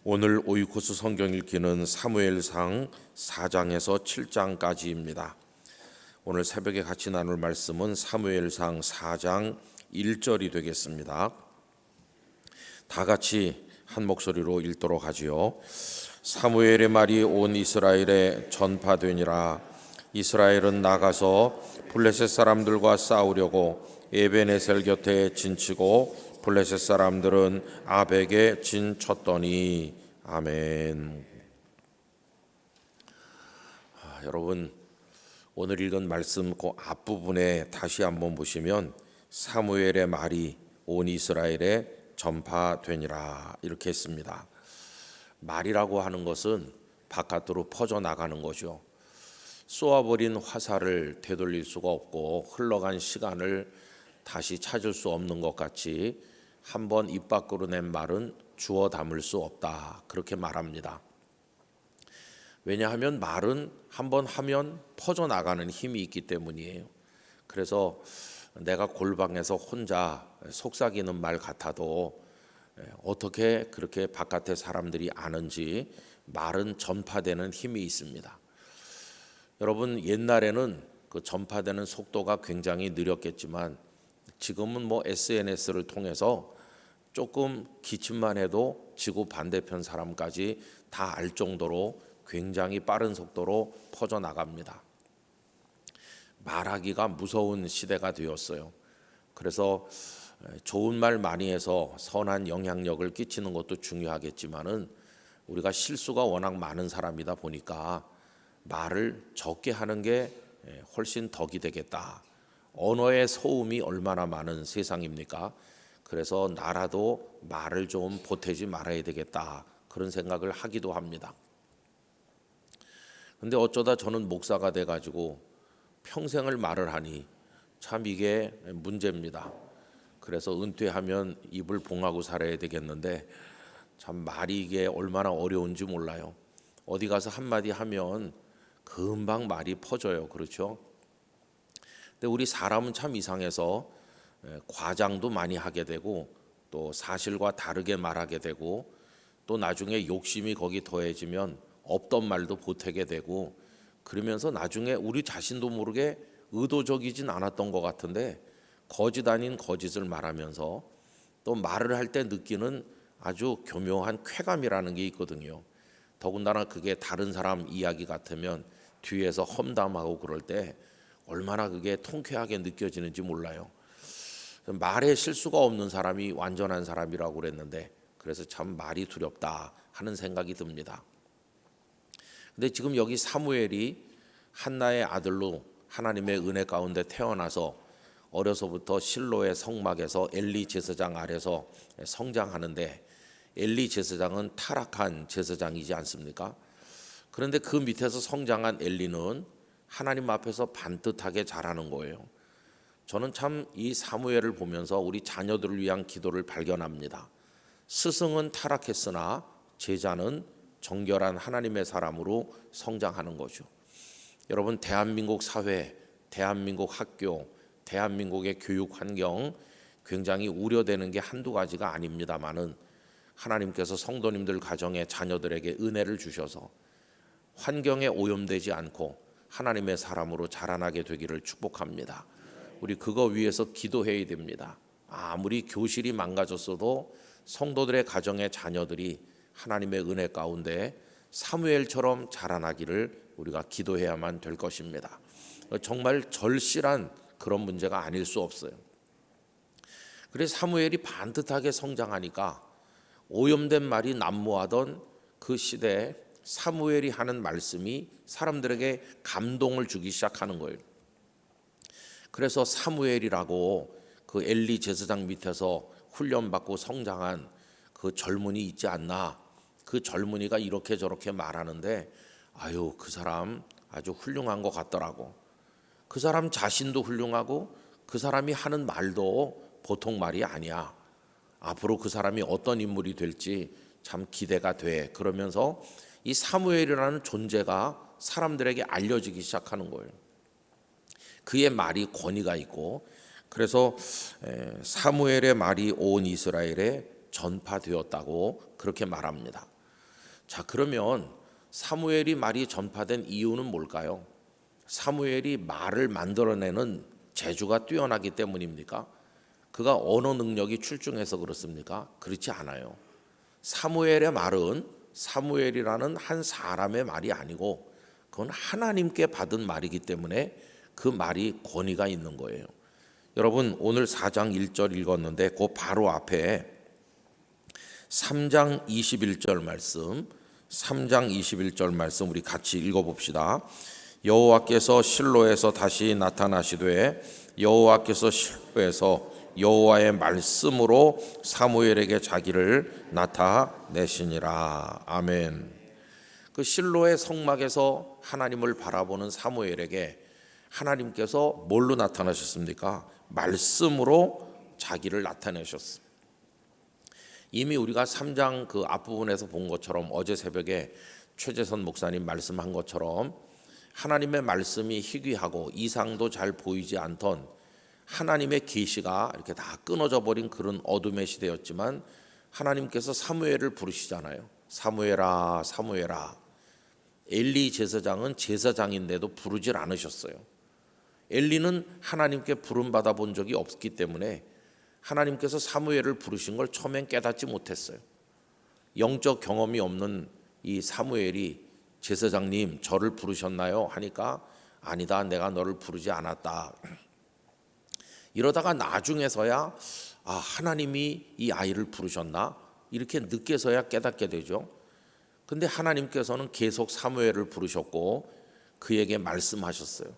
오늘 오이코스 성경 읽기는 사무엘상 4장에서 7장까지입니다. 오늘 새벽에 같이 나눌 말씀은 사무엘상 4장 1절이 되겠습니다. 다 같이 한 목소리로 읽도록 하지요. 사무엘의 말이 온 이스라엘에 전파되니라. 이스라엘은 나가서 블레셋 사람들과 싸우려고 에벤에셀 곁에 진치고 블레셋 사람들은 아벡에 진쳤더니. 아멘. 여러분, 오늘 읽은 말씀 그 앞부분에 다시 한번 보시면 사무엘의 말이 온 이스라엘에 전파되니라 이렇게 했습니다. 말이라고 하는 것은 바깥으로 퍼져나가는 거죠. 쏘아버린 화살을 되돌릴 수가 없고 흘러간 시간을 다시 찾을 수 없는 것 같이 한번 입 밖으로 낸 말은 주워 담을 수 없다, 그렇게 말합니다. 왜냐하면 말은 한번 하면 퍼져나가는 힘이 있기 때문이에요. 그래서 내가 골방에서 혼자 속삭이는 말 같아도 어떻게 그렇게 바깥의 사람들이 아는지 말은 전파되는 힘이 있습니다. 여러분, 옛날에는 그 전파되는 속도가 굉장히 느렸겠지만 지금은 SNS를 통해서 조금 기침만 해도 지구 반대편 사람까지 다 알 정도로 굉장히 빠른 속도로 퍼져나갑니다. 말하기가 무서운 시대가 되었어요. 그래서 좋은 말 많이 해서 선한 영향력을 끼치는 것도 중요하겠지만은 우리가 실수가 워낙 많은 사람이다 보니까 말을 적게 하는 게 훨씬 덕이 되겠다. 언어의 소음이 얼마나 많은 세상입니까? 그래서 나라도 말을 좀 보태지 말아야 되겠다, 그런 생각을 하기도 합니다. 근데 어쩌다 저는 목사가 돼가지고 평생을 말을 하니 참 이게 문제입니다. 그래서 은퇴하면 입을 봉하고 살아야 되겠는데 참 말이 이게 얼마나 어려운지 몰라요. 어디 가서 한마디 하면 금방 말이 퍼져요. 그렇죠? 근데 우리 사람은 참 이상해서 과장도 많이 하게 되고 또 사실과 다르게 말하게 되고 또 나중에 욕심이 거기 더해지면 없던 말도 보태게 되고 그러면서 나중에 우리 자신도 모르게 의도적이진 않았던 것 같은데 거짓 아닌 거짓을 말하면서 또 말을 할 때 느끼는 아주 교묘한 쾌감이라는 게 있거든요. 더군다나 그게 다른 사람 이야기 같으면 뒤에서 험담하고 그럴 때 얼마나 그게 통쾌하게 느껴지는지 몰라요. 말에 실수가 없는 사람이 완전한 사람이라고 그랬는데 그래서 참 말이 두렵다 하는 생각이 듭니다. 근데 지금 여기 사무엘이 한나의 아들로 하나님의 은혜 가운데 태어나서 어려서부터 실로의 성막에서 엘리 제사장 아래서 성장하는데 엘리 제사장은 타락한 제사장이지 않습니까? 그런데 그 밑에서 성장한 엘리는 하나님 앞에서 반듯하게 자라는 거예요. 저는 참 이 사무엘을 보면서 우리 자녀들을 위한 기도를 발견합니다. 스승은 타락했으나 제자는 정결한 하나님의 사람으로 성장하는 거죠. 여러분, 대한민국 사회, 대한민국 학교, 대한민국의 교육 환경 굉장히 우려되는 게 한두 가지가 아닙니다만은 하나님께서 성도님들 가정의 자녀들에게 은혜를 주셔서 환경에 오염되지 않고 하나님의 사람으로 자라나게 되기를 축복합니다. 우리 그거 위해서 기도해야 됩니다. 아무리 교실이 망가졌어도 성도들의 가정의 자녀들이 하나님의 은혜 가운데 사무엘처럼 자라나기를 우리가 기도해야만 될 것입니다. 정말 절실한 그런 문제가 아닐 수 없어요. 그래서 사무엘이 반듯하게 성장하니까 오염된 말이 난무하던 그 시대에 사무엘이 하는 말씀이 사람들에게 감동을 주기 시작하는 거예요. 그래서 사무엘이라고 그 엘리 제사장 밑에서 훈련받고 성장한 그 젊은이 있지 않나? 그 젊은이가 이렇게 저렇게 말하는데 아유, 그 사람 아주 훌륭한 것 같더라고. 그 사람 자신도 훌륭하고 그 사람이 하는 말도 보통 말이 아니야. 앞으로 그 사람이 어떤 인물이 될지 참 기대가 돼. 그러면서 이 사무엘이라는 존재가 사람들에게 알려지기 시작하는 거예요. 그의 말이 권위가 있고 그래서 사무엘의 말이 온 이스라엘에 전파되었다고 그렇게 말합니다. 자, 그러면 사무엘이 말이 전파된 이유는 뭘까요? 사무엘이 말을 만들어내는 재주가 뛰어나기 때문입니까? 그가 언어 능력이 출중해서 그렇습니까? 그렇지 않아요. 사무엘의 말은 사무엘이라는 한 사람의 말이 아니고 그건 하나님께 받은 말이기 때문에 그 말이 권위가 있는 거예요. 여러분, 오늘 4장 1절 읽었는데 그 바로 앞에 3장 21절 말씀, 3장 21절 말씀 우리 같이 읽어봅시다. 여호와께서 실로에서 다시 나타나시되 여호와께서 실로에서 여호와의 말씀으로 사무엘에게 자기를 나타내시니라. 아멘. 그 실로의 성막에서 하나님을 바라보는 사무엘에게 하나님께서 뭘로 나타나셨습니까? 말씀으로 자기를 나타내셨습니다. 이미 우리가 3장 그 앞부분에서 본 것처럼 어제 새벽에 최재선 목사님 말씀한 것처럼 하나님의 말씀이 희귀하고 이상도 잘 보이지 않던 하나님의 계시가 이렇게 다 끊어져 버린 그런 어둠의 시대였지만 하나님께서 사무엘을 부르시잖아요. 사무엘아, 사무엘아. 엘리 제사장은 제사장인데도 부르질 않으셨어요. 엘리는 하나님께 부름받아 본 적이 없기 때문에 하나님께서 사무엘을 부르신 걸 처음엔 깨닫지 못했어요. 영적 경험이 없는 이 사무엘이 제사장님 저를 부르셨나요? 하니까 아니다, 내가 너를 부르지 않았다. 이러다가 나중에서야 하나님이 이 아이를 부르셨나? 이렇게 늦게서야 깨닫게 되죠. 근데 하나님께서는 계속 사무엘을 부르셨고 그에게 말씀하셨어요.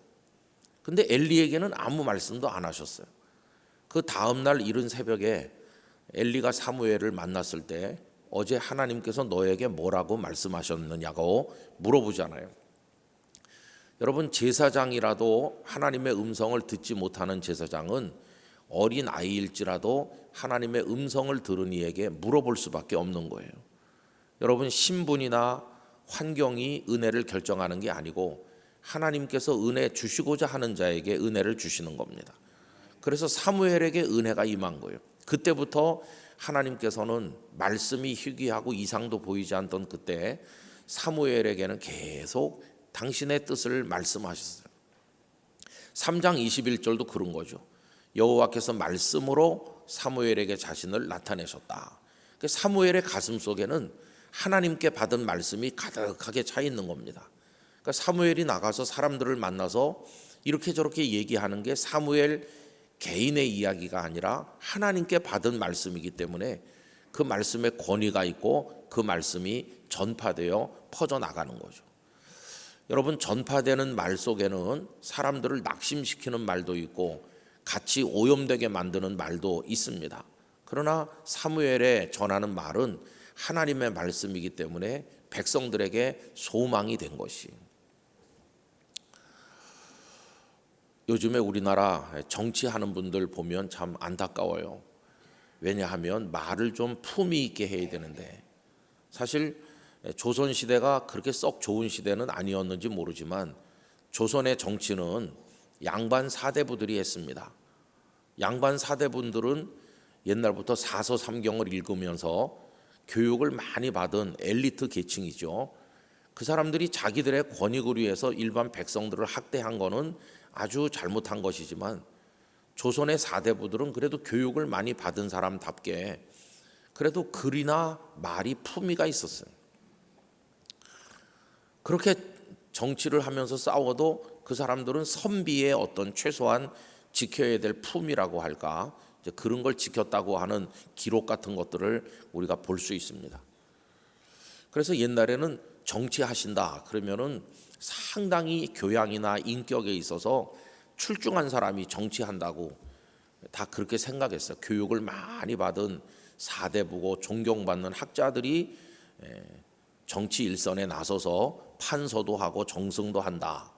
근데 엘리에게는 아무 말씀도 안 하셨어요. 그 다음날 이른 새벽에 엘리가 사무엘을 만났을 때 어제 하나님께서 너에게 뭐라고 말씀하셨느냐고 물어보잖아요. 여러분, 제사장이라도 하나님의 음성을 듣지 못하는 제사장은 어린 아이일지라도 하나님의 음성을 들은 이에게 물어볼 수밖에 없는 거예요. 여러분, 신분이나 환경이 은혜를 결정하는 게 아니고 하나님께서 은혜 주시고자 하는 자에게 은혜를 주시는 겁니다. 그래서 사무엘에게 은혜가 임한 거예요. 그때부터 하나님께서는 말씀이 희귀하고 이상도 보이지 않던 그때 사무엘에게는 계속 당신의 뜻을 말씀하셨어요. 3장 21절도 그런 거죠. 여호와께서 말씀으로 사무엘에게 자신을 나타내셨다. 사무엘의 가슴 속에는 하나님께 받은 말씀이 가득하게 차 있는 겁니다. 그러니까 사무엘이 나가서 사람들을 만나서 이렇게 저렇게 얘기하는 게 사무엘 개인의 이야기가 아니라 하나님께 받은 말씀이기 때문에 그 말씀에 권위가 있고 그 말씀이 전파되어 퍼져나가는 거죠. 여러분, 전파되는 말 속에는 사람들을 낙심시키는 말도 있고 같이 오염되게 만드는 말도 있습니다. 그러나 사무엘에 전하는 말은 하나님의 말씀이기 때문에 백성들에게 소망이 된 것이. 요즘에 우리나라 정치하는 분들 보면 참 안타까워요. 왜냐하면 말을 좀 품위 있게 해야 되는데 사실 조선시대가 그렇게 썩 좋은 시대는 아니었는지 모르지만 조선의 정치는 양반 사대부들이 했습니다. 양반 사대분들은 옛날부터 사서 삼경을 읽으면서 교육을 많이 받은 엘리트 계층이죠. 그 사람들이 자기들의 권익을 위해서 일반 백성들을 학대한 거는 아주 잘못한 것이지만 조선의 사대부들은 그래도 교육을 많이 받은 사람답게 그래도 글이나 말이 품위가 있었어요. 그렇게 정치를 하면서 싸워도 그 사람들은 선비의 어떤 최소한 지켜야 될 품이라고 할까, 이제 그런 걸 지켰다고 하는 기록 같은 것들을 우리가 볼 수 있습니다. 그래서 옛날에는 정치하신다 그러면은 상당히 교양이나 인격에 있어서 출중한 사람이 정치한다고 다 그렇게 생각했어요. 교육을 많이 받은 사대부고 존경받는 학자들이 정치 일선에 나서서 판서도 하고 정승도 한다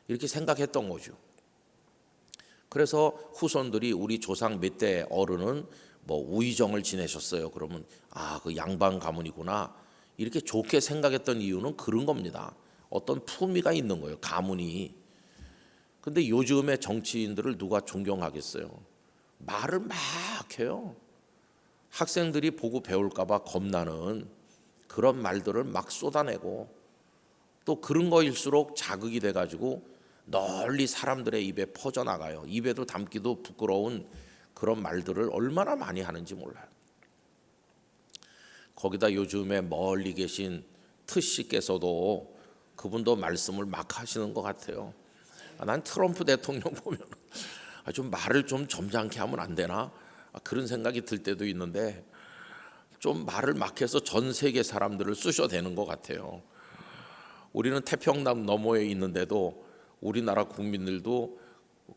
이렇게 생각했던 거죠. 그래서 후손들이 우리 조상 몇 대 어른은 뭐 우의정을 지내셨어요. 그러면 그 양반 가문이구나 이렇게 좋게 생각했던 이유는 그런 겁니다. 어떤 품위가 있는 거예요. 가문이. 근데 요즘의 정치인들을 누가 존경하겠어요? 말을 막 해요. 학생들이 보고 배울까 봐 겁나는 그런 말들을 막 쏟아내고 또 그런 거일수록 자극이 돼가지고 널리 사람들의 입에 퍼져나가요. 입에도 담기도 부끄러운 그런 말들을 얼마나 많이 하는지 몰라요. 거기다 요즘에 멀리 계신 트씨께서도 그분도 말씀을 막 하시는 것 같아요. 난 트럼프 대통령 보면 좀 말을 좀 점잖게 하면 안 되나? 그런 생각이 들 때도 있는데 좀 말을 막 해서 전 세계 사람들을 쑤셔대는 것 같아요. 우리는 태평양 너머에 있는데도 우리나라 국민들도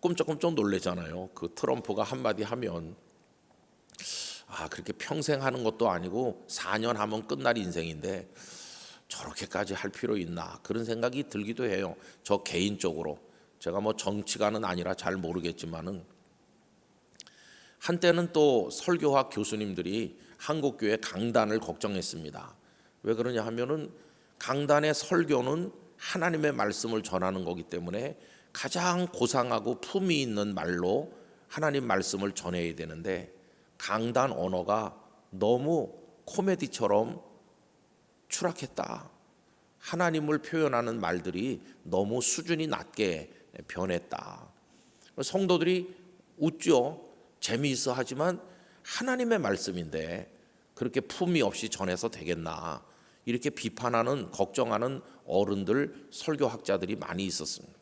꼼짝꼼짝 놀래잖아요. 그 트럼프가 한마디 하면 그렇게 평생 하는 것도 아니고 4년 하면 끝날 인생인데 저렇게까지 할 필요 있나 그런 생각이 들기도 해요. 저 개인적으로 제가 뭐 정치가는 아니라 잘 모르겠지만은 한때는 또 설교학 교수님들이 한국교회 강단을 걱정했습니다. 왜 그러냐 하면은 강단의 설교는 하나님의 말씀을 전하는 거기 때문에 가장 고상하고 품위 있는 말로 하나님 말씀을 전해야 되는데 강단 언어가 너무 코미디처럼 추락했다. 하나님을 표현하는 말들이 너무 수준이 낮게 변했다. 성도들이 웃죠. 재미있어 하지만 하나님의 말씀인데 그렇게 품위 없이 전해서 되겠나. 이렇게 비판하는 걱정하는 어른들 설교학자들이 많이 있었습니다.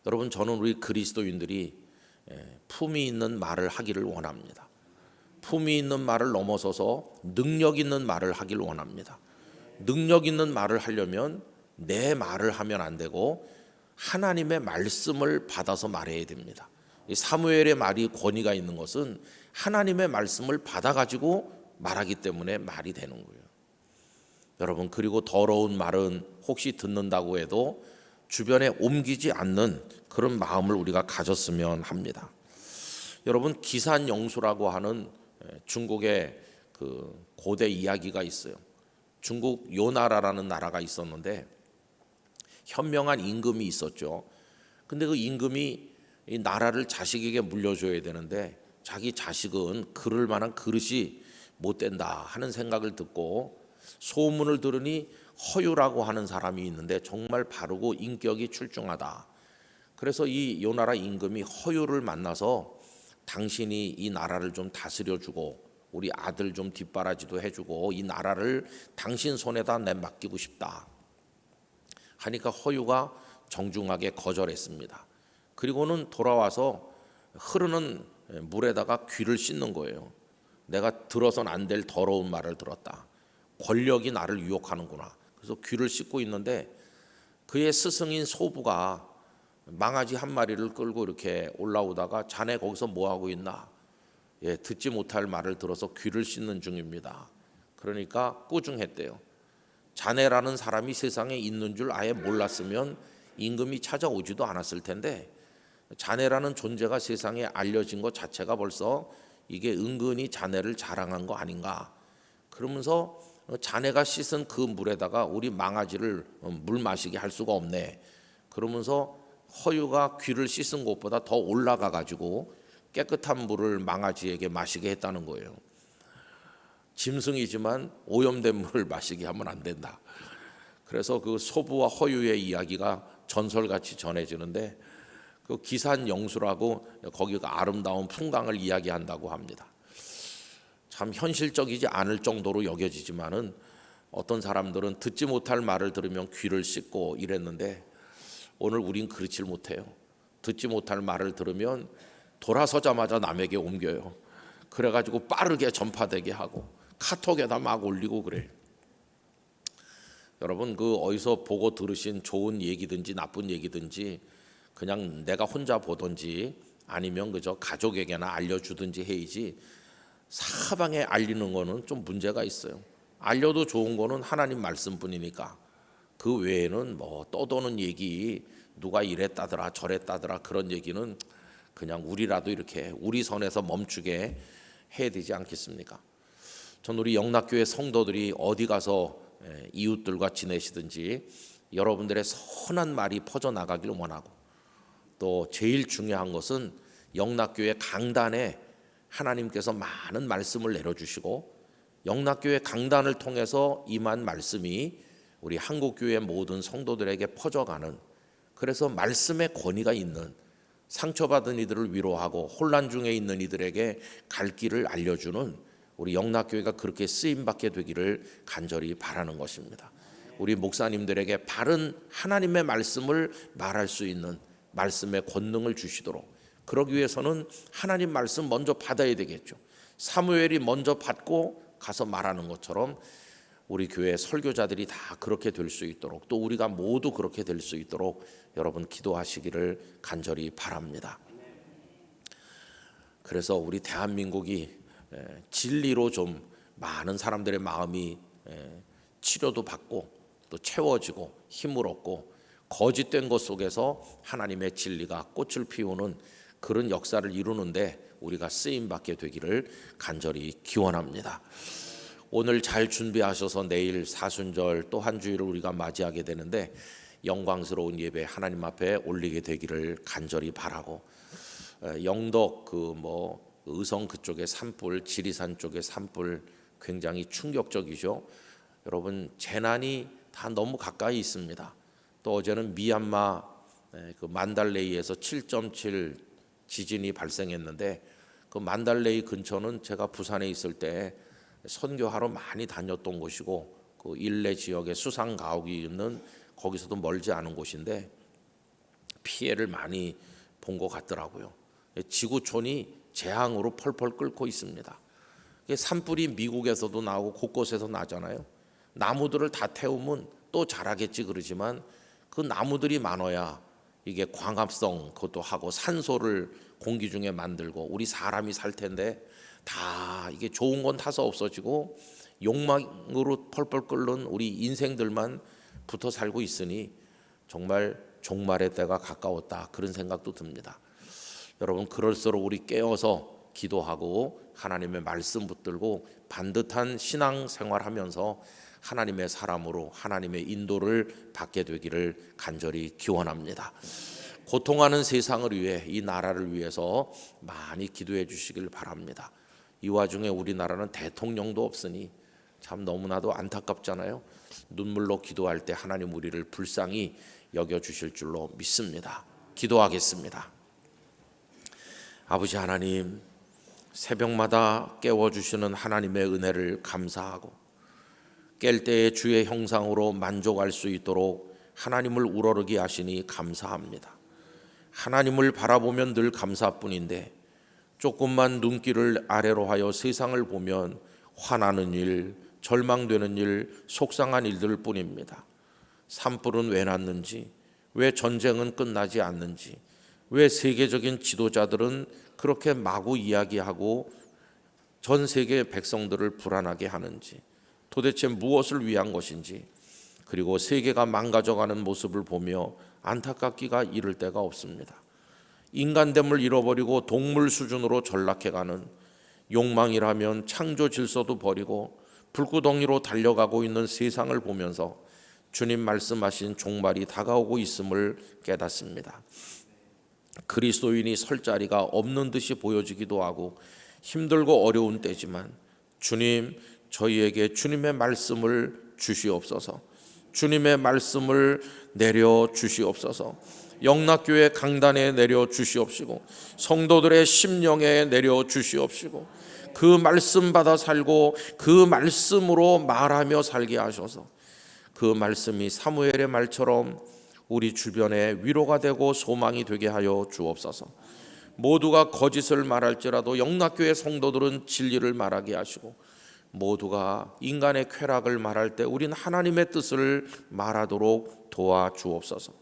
여러분 저는 우리 그리스도인들이 품위 있는 말을 하기를 원합니다. 품위 있는 말을 넘어서서 능력 있는 말을 하기를 원합니다. 능력 있는 말을 하려면 내 말을 하면 안 되고 하나님의 말씀을 받아서 말해야 됩니다. 사무엘의 말이 권위가 있는 것은 하나님의 말씀을 받아가지고 말하기 때문에 말이 되는 거예요. 여러분 그리고 더러운 말은 혹시 듣는다고 해도 주변에 옮기지 않는 그런 마음을 우리가 가졌으면 합니다. 여러분 기산영수라고 하는 중국의 그 고대 이야기가 있어요. 중국 요나라라는 나라가 있었는데 현명한 임금이 있었죠. 근데 그 임금이 이 나라를 자식에게 물려줘야 되는데 자기 자식은 그럴 만한 그릇이 못 된다 하는 생각을 듣고 소문을 들으니 허유라고 하는 사람이 있는데 정말 바르고 인격이 출중하다. 그래서 이 요나라 임금이 허유를 만나서 당신이 이 나라를 좀 다스려주고 우리 아들 좀 뒷바라지도 해주고 이 나라를 당신 손에다 내 맡기고 싶다 하니까 허유가 정중하게 거절했습니다. 그리고는 돌아와서 흐르는 물에다가 귀를 씻는 거예요. 내가 들어선 안 될 더러운 말을 들었다. 권력이 나를 유혹하는구나. 그래서 귀를 씻고 있는데 그의 스승인 소부가 망아지 한 마리를 끌고 이렇게 올라오다가 자네 거기서 뭐 하고 있나? 듣지 못할 말을 들어서 귀를 씻는 중입니다. 그러니까 꾸중했대요. 자네라는 사람이 세상에 있는 줄 아예 몰랐으면 임금이 찾아오지도 않았을 텐데 자네라는 존재가 세상에 알려진 것 자체가 벌써 이게 은근히 자네를 자랑한 거 아닌가. 그러면서 자네가 씻은 그 물에다가 우리 망아지를 물 마시게 할 수가 없네. 그러면서 허유가 귀를 씻은 곳보다 더 올라가 가지고 깨끗한 물을 망아지에게 마시게 했다는 거예요. 짐승이지만 오염된 물을 마시게 하면 안 된다. 그래서 그 소부와 허유의 이야기가 전설같이 전해지는데 그 기산영수라고 거기가 아름다운 풍광을 이야기한다고 합니다. 참 현실적이지 않을 정도로 여겨지지만은 어떤 사람들은 듣지 못할 말을 들으면 귀를 씻고 이랬는데 오늘 우린 그렇지 못해요. 듣지 못할 말을 들으면 돌아서자마자 남에게 옮겨요. 그래가지고 빠르게 전파되게 하고 카톡에다 막 올리고 그래요. 여러분 그 어디서 보고 들으신 좋은 얘기든지 나쁜 얘기든지 그냥 내가 혼자 보든지 아니면 그저 가족에게나 알려주든지 해야지 사방에 알리는 거는 좀 문제가 있어요. 알려도 좋은 거는 하나님 말씀뿐이니까 그 외에는 뭐 떠도는 얘기 누가 이랬다더라 저랬다더라 그런 얘기는 그냥 우리라도 이렇게 우리 선에서 멈추게 해야 되지 않겠습니까? 전 우리 영락교회 성도들이 어디 가서 이웃들과 지내시든지 여러분들의 선한 말이 퍼져나가길 원하고 또 제일 중요한 것은 영락교회 강단에 하나님께서 많은 말씀을 내려주시고 영락교회 강단을 통해서 임한 말씀이 우리 한국교회 모든 성도들에게 퍼져가는, 그래서 말씀의 권위가 있는, 상처받은 이들을 위로하고 혼란 중에 있는 이들에게 갈 길을 알려주는 우리 영락교회가 그렇게 쓰임받게 되기를 간절히 바라는 것입니다. 우리 목사님들에게 바른 하나님의 말씀을 말할 수 있는 말씀의 권능을 주시도록, 그러기 위해서는 하나님 말씀 먼저 받아야 되겠죠. 사무엘이 먼저 받고 가서 말하는 것처럼 우리 교회 설교자들이 다 그렇게 될 수 있도록, 또 우리가 모두 그렇게 될 수 있도록 여러분 기도하시기를 간절히 바랍니다. 그래서 우리 대한민국이 진리로 좀 많은 사람들의 마음이 치료도 받고 또 채워지고 힘을 얻고 거짓된 것 속에서 하나님의 진리가 꽃을 피우는 그런 역사를 이루는데 우리가 쓰임받게 되기를 간절히 기원합니다. 오늘 잘 준비하셔서 내일 사순절 또 한 주일을 우리가 맞이하게 되는데 영광스러운 예배 하나님 앞에 올리게 되기를 간절히 바라고, 영덕 의성 그쪽의 산불, 지리산 쪽의 산불 굉장히 충격적이죠. 여러분 재난이 다 너무 가까이 있습니다. 또 어제는 미얀마 그 만달레이에서 7.7 지진이 발생했는데, 그 만달레이 근처는 제가 부산에 있을 때 선교하러 많이 다녔던 곳이고, 그 일레 지역에 수상 가옥이 있는 거기서도 멀지 않은 곳인데 피해를 많이 본 것 같더라고요. 지구촌이 재앙으로 펄펄 끓고 있습니다. 산불이 미국에서도 나오고 곳곳에서 나잖아요. 나무들을 다 태우면 또 자라겠지 그러지만 그 나무들이 많아야 이게 광합성 그것도 하고 산소를 공기 중에 만들고 우리 사람이 살 텐데 다 이게 좋은 건 타서 없어지고 욕망으로 펄펄 끓는 우리 인생들만 붙어 살고 있으니 정말 종말의 때가 가까웠다, 그런 생각도 듭니다. 여러분 그럴수록 우리 깨어서 기도하고 하나님의 말씀 붙들고 반듯한 신앙 생활하면서 하나님의 사람으로 하나님의 인도를 받게 되기를 간절히 기원합니다. 고통하는 세상을 위해, 이 나라를 위해서 많이 기도해 주시길 바랍니다. 이 와중에 우리나라는 대통령도 없으니 참 너무나도 안타깝잖아요. 눈물로 기도할 때 하나님 우리를 불쌍히 여겨주실 줄로 믿습니다. 기도하겠습니다. 아버지 하나님, 새벽마다 깨워주시는 하나님의 은혜를 감사하고 깰 때의 주의 형상으로 만족할 수 있도록 하나님을 우러르게 하시니 감사합니다. 하나님을 바라보면 늘 감사뿐인데 조금만 눈길을 아래로 하여 세상을 보면 화나는 일, 절망되는 일, 속상한 일들 뿐입니다. 산불은 왜 났는지, 왜 전쟁은 끝나지 않는지, 왜 세계적인 지도자들은 그렇게 마구 이야기하고 전 세계 백성들을 불안하게 하는지, 도대체 무엇을 위한 것인지, 그리고 세계가 망가져가는 모습을 보며 안타깝기가 이를 데가 없습니다. 인간됨을 잃어버리고 동물 수준으로 전락해가는, 욕망이라면 창조 질서도 버리고 불구덩이로 달려가고 있는 세상을 보면서 주님 말씀하신 종말이 다가오고 있음을 깨닫습니다. 그리스도인이 설 자리가 없는 듯이 보여지기도 하고 힘들고 어려운 때지만 주님, 저희에게 주님의 말씀을 주시옵소서. 주님의 말씀을 내려 주시옵소서. 영락교회 강단에 내려 주시옵시고 성도들의 심령에 내려 주시옵시고 그 말씀 받아 살고 그 말씀으로 말하며 살게 하셔서 그 말씀이 사무엘의 말처럼 우리 주변에 위로가 되고 소망이 되게 하여 주옵소서. 모두가 거짓을 말할지라도 영락교회 성도들은 진리를 말하게 하시고, 모두가 인간의 쾌락을 말할 때 우린 하나님의 뜻을 말하도록 도와주옵소서.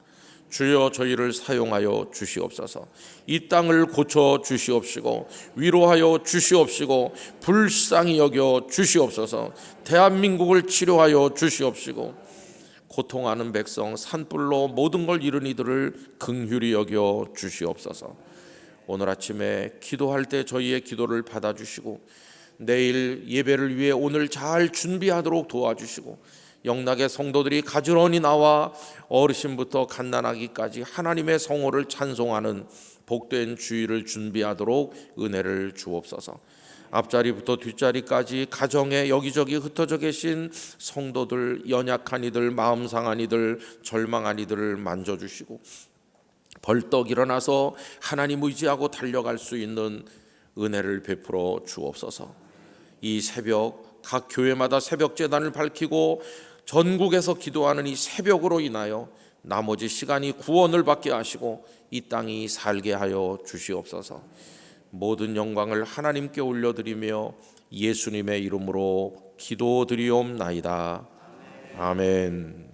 주여 저희를 사용하여 주시옵소서. 이 땅을 고쳐 주시옵시고 위로하여 주시옵시고 불쌍히 여겨 주시옵소서. 대한민국을 치료하여 주시옵시고 고통하는 백성, 산불로 모든 걸 잃은 이들을 긍휼히 여겨 주시옵소서. 오늘 아침에 기도할 때 저희의 기도를 받아주시고 내일 예배를 위해 오늘 잘 준비하도록 도와주시고 영락의 성도들이 가지런히 나와 어르신부터 갓난아기까지 하나님의 성호를 찬송하는 복된 주일을 준비하도록 은혜를 주옵소서. 앞자리부터 뒷자리까지 가정에 여기저기 흩어져 계신 성도들, 연약한 이들, 마음 상한 이들, 절망한 이들을 만져주시고 벌떡 일어나서 하나님 의지하고 달려갈 수 있는 은혜를 베풀어 주옵소서. 이 새벽 각 교회마다 새벽 제단을 밝히고 전국에서 기도하는 이 새벽으로 인하여 나머지 시간이 구원을 받게 하시고 이 땅이 살게 하여 주시옵소서. 모든 영광을 하나님께 올려드리며 예수님의 이름으로 기도드리옵나이다. 아멘.